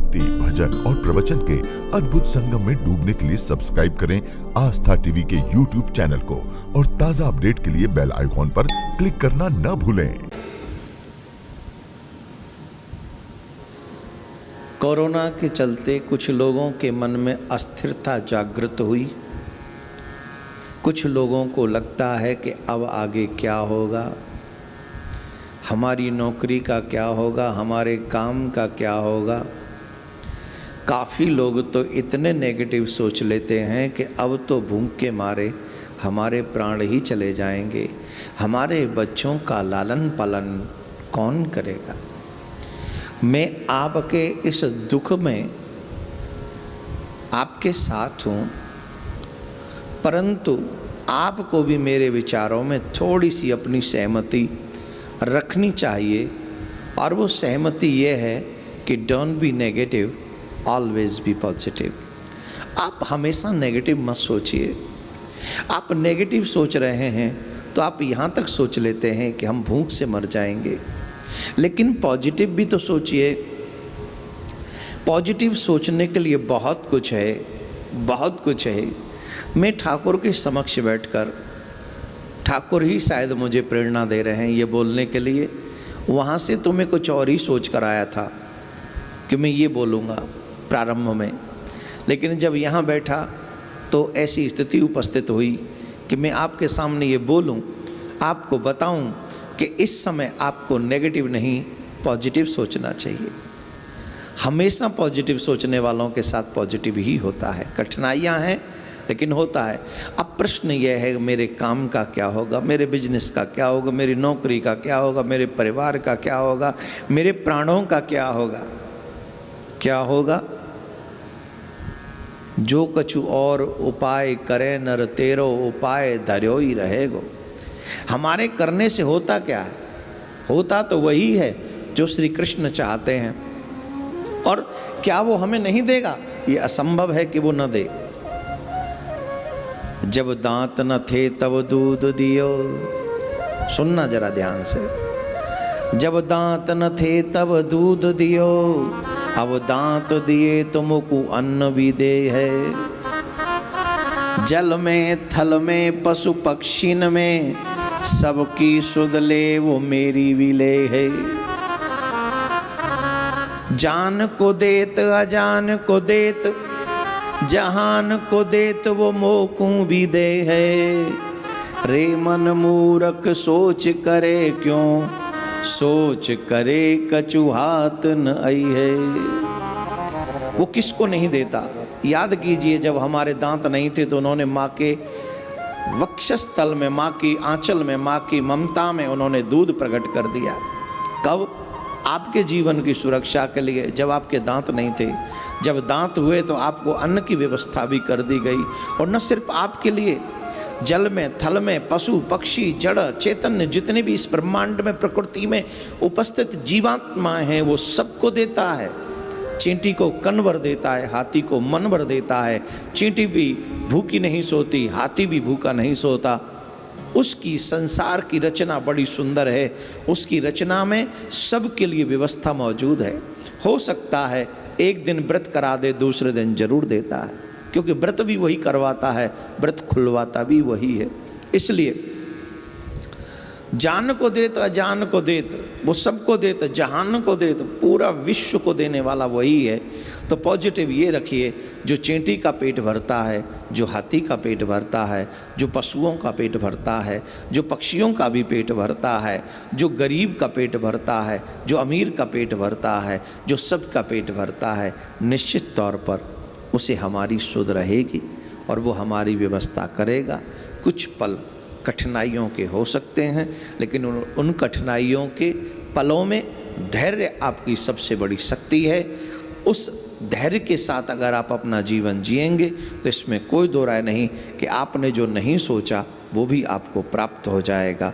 भक्ति, भजन और प्रवचन के अद्भुत संगम में डूबने के लिए सब्सक्राइब करें आस्था टीवी के YouTube चैनल को और ताजा अपडेट के लिए बेल आइकॉन पर क्लिक करना न भूलें। कोरोना के चलते कुछ लोगों के मन में अस्थिरता जागृत हुई। कुछ लोगों को लगता है कि अब आगे क्या होगा, हमारी नौकरी का क्या होगा, हमारे काम का क्या होगा। काफ़ी लोग तो इतने नेगेटिव सोच लेते हैं कि अब तो भूख के मारे हमारे प्राण ही चले जाएंगे, हमारे बच्चों का लालन पालन कौन करेगा। मैं आपके इस दुख में आपके साथ हूँ, परंतु आपको भी मेरे विचारों में थोड़ी सी अपनी सहमति रखनी चाहिए। और वो सहमति ये है कि don't be negative, always be positive. आप हमेशा नेगेटिव मत सोचिए। आप नेगेटिव सोच रहे हैं तो आप यहाँ तक सोच लेते हैं कि हम भूख से मर जाएंगे, लेकिन पॉजिटिव भी तो सोचिए। पॉजिटिव सोचने के लिए बहुत कुछ है, बहुत कुछ है। मैं ठाकुर के समक्ष बैठकर, ठाकुर ही शायद मुझे प्रेरणा दे रहे हैं ये बोलने के लिए। वहाँ से तो मैं कुछ और ही सोच कर आया था कि मैं ये बोलूँगा प्रारंभ में, लेकिन जब यहाँ बैठा तो ऐसी स्थिति उपस्थित हुई कि मैं आपके सामने ये बोलूँ, आपको बताऊँ कि इस समय आपको नेगेटिव नहीं पॉजिटिव सोचना चाहिए। हमेशा पॉजिटिव सोचने वालों के साथ पॉजिटिव ही होता है। कठिनाइयाँ हैं लेकिन होता है। अब प्रश्न यह है मेरे काम का क्या होगा, मेरे बिजनेस का क्या होगा, मेरी नौकरी का क्या होगा, मेरे परिवार का क्या होगा, मेरे प्राणों का क्या होगा। क्या होगा? जो कछु और उपाय करे नर तेरो उपाय धर्यो ही रहेगो। हमारे करने से होता क्या है? होता तो वही है जो श्री कृष्ण चाहते हैं। और क्या वो हमें नहीं देगा? ये असंभव है कि वो न दे। जब दांत न थे तब दूध दियो, सुनना जरा ध्यान से। जब दांत न थे तब दूध दियो, अब दांत दिए तुमको अन्न भी दे है। जल में थल में पशु पक्षीन में सबकी सुध ले वो मेरी भी ले है। जान को देत अजान को देत, जहान को देत वो मोकू भी दे है। रे मन मूरख सोच करे क्यों, सोच करे कछु हाथ न आई है। वो किसको नहीं देता? याद कीजिए, जब हमारे दांत नहीं थे तो उन्होंने माँ के वक्षस्थल में, माँ की आंचल में, माँ की ममता में उन्होंने दूध प्रकट कर दिया। कब? आपके जीवन की सुरक्षा के लिए। जब आपके दांत नहीं थे, जब दांत हुए तो आपको अन्न की व्यवस्था भी कर दी गई। और न सिर्फ आपके लिए, जल में थल में पशु पक्षी जड़ चैतन्य जितने भी इस ब्रह्मांड में प्रकृति में उपस्थित जीवात्माएं हैं वो सबको देता है। चींटी को कन भर देता है, हाथी को मन भर देता है। चींटी भी भूखी नहीं सोती, हाथी भी भूखा नहीं सोता। उसकी संसार की रचना बड़ी सुंदर है। उसकी रचना में सबके लिए व्यवस्था मौजूद है। हो सकता है एक दिन व्रत करा दे, दूसरे दिन जरूर देता है, क्योंकि व्रत भी वही करवाता है, व्रत खुलवाता भी वही है। इसलिए जान को देत अजान को देत, वो सबको देत, जहान को देत, पूरा विश्व को देने वाला वही है। तो पॉजिटिव ये रखिए, जो चींटी का पेट भरता है, जो हाथी का पेट भरता है, जो पशुओं का पेट भरता है, जो पक्षियों का भी पेट भरता है, जो गरीब का पेट भरता है, जो अमीर का पेट भरता है, जो सबका पेट भरता है, निश्चित तौर पर उसे हमारी सुध रहेगी और वो हमारी व्यवस्था करेगा। कुछ पल कठिनाइयों के हो सकते हैं, लेकिन उन कठिनाइयों के पलों में धैर्य आपकी सबसे बड़ी शक्ति है। उस धैर्य के साथ अगर आप अपना जीवन जिएंगे तो इसमें कोई दो राय नहीं कि आपने जो नहीं सोचा वो भी आपको प्राप्त हो जाएगा।